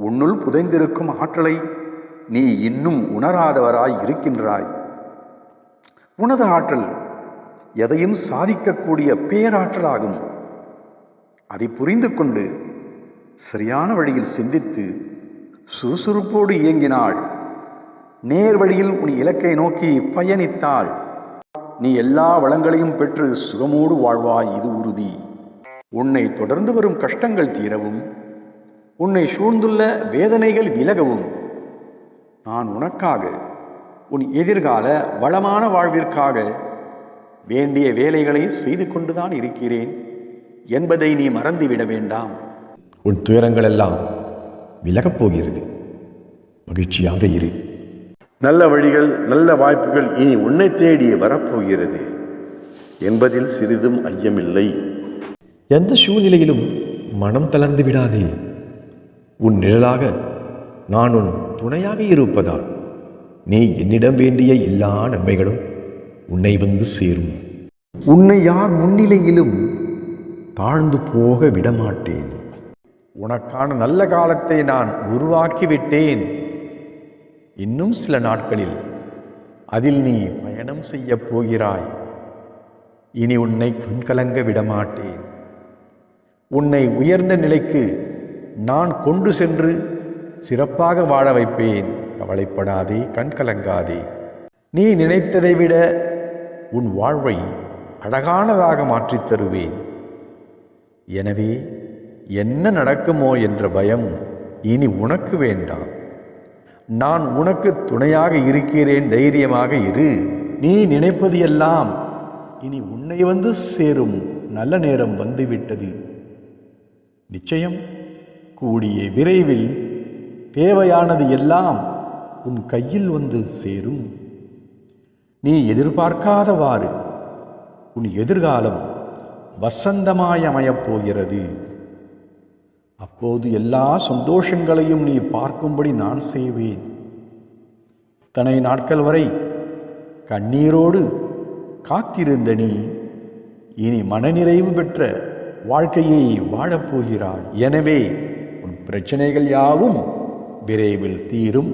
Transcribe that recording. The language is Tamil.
உன்னுள் புதைந்திருக்கும் ஆற்றலை நீ இன்னும் உணராதவராய் இருக்கின்றாய். உனது ஆற்றல் எதையும் சாதிக்கக்கூடிய பேராற்றலாகும். அதை புரிந்து கொண்டு சரியான வழியில் சிந்தித்து சுறுசுறுப்போடு இயங்கினாள். நேர் வழியில் உன் இலக்கை நோக்கி பயணித்தாள். நீ எல்லா வளங்களையும் பெற்று சுகமோடு வாழ்வாய், இது உறுதி. உன்னை தொடர்ந்து வரும் கஷ்டங்கள் தீரவும், உன்னை சூழ்ந்துள்ள வேதனைகள் விலகவும் நான் உனக்காக, உன் எதிர்கால வளமான வாழ்விற்காக வேண்டிய வேலைகளை செய்து கொண்டுதான் இருக்கிறேன் என்பதை நீ மறந்துவிட வேண்டாம். உன் துயரங்கள் எல்லாம் விலகப் போகிறது. மகிழ்ச்சியாக இரு. நல்ல வழிகள், நல்ல வாய்ப்புகள் இனி உன்னை தேடி வரப்போகிறது என்பதில் சிறிதும் ஐயமில்லை. எந்த சூழ்நிலையிலும் மனம் தளர்ந்து விடாதே. உன் நிழலாக நான் உன் துணையாக இருப்பதால் நீ என்னிடம் வேண்டிய எல்லா நன்மைகளும் உன்னை வந்து சேரும். உன்னை யார் முன்னிலையிலும் தாழ்ந்து போக விடமாட்டேன். உனக்கான நல்ல காலத்தை நான் உருவாக்கிவிட்டேன். இன்னும் சில நாட்களில் அதில் நீ பயணம் செய்ய போகிறாய். இனி உன்னை கண்கலங்க விடமாட்டேன். உன்னை உயர்ந்த நிலைக்கு நான் கொண்டு சென்று சிறப்பாக வாழ வைப்பேன். கவலைப்படாதே, கண்கலங்காதே. நீ நினைத்ததை விட உன் வாழ்வை அழகானதாக மாற்றித் தருவேன். எனவே என்ன நடக்குமோ என்ற பயம் இனி உனக்கு வேண்டாம். நான் உனக்கு துணையாக இருக்கிறேன். தைரியமாக இரு. நீ நினைப்பது எல்லாம் இனி உன்னை வந்து சேரும். நல்ல நேரம் வந்துவிட்டது. நிச்சயம் கூடிய விரைவில் தேவையானது எல்லாம் உன் கையில் வந்து சேரும். நீ எதிர்பார்க்காதவாறு உன் எதிர்காலம் வசந்தமாய் அமையப் போகிறது. அப்போது எல்லா சந்தோஷங்களையும் நீ பார்க்கும்படி நான் செய்வேன். இத்தனை நாட்கள் வரை கண்ணீரோடு காத்திருந்த நீ இனி மனநிறைவு பெற்ற வாழ்க்கையை வாழப்போகிறாய். எனவே உன் பிரச்சனைகள் யாவும் விரைவில் தீரும்.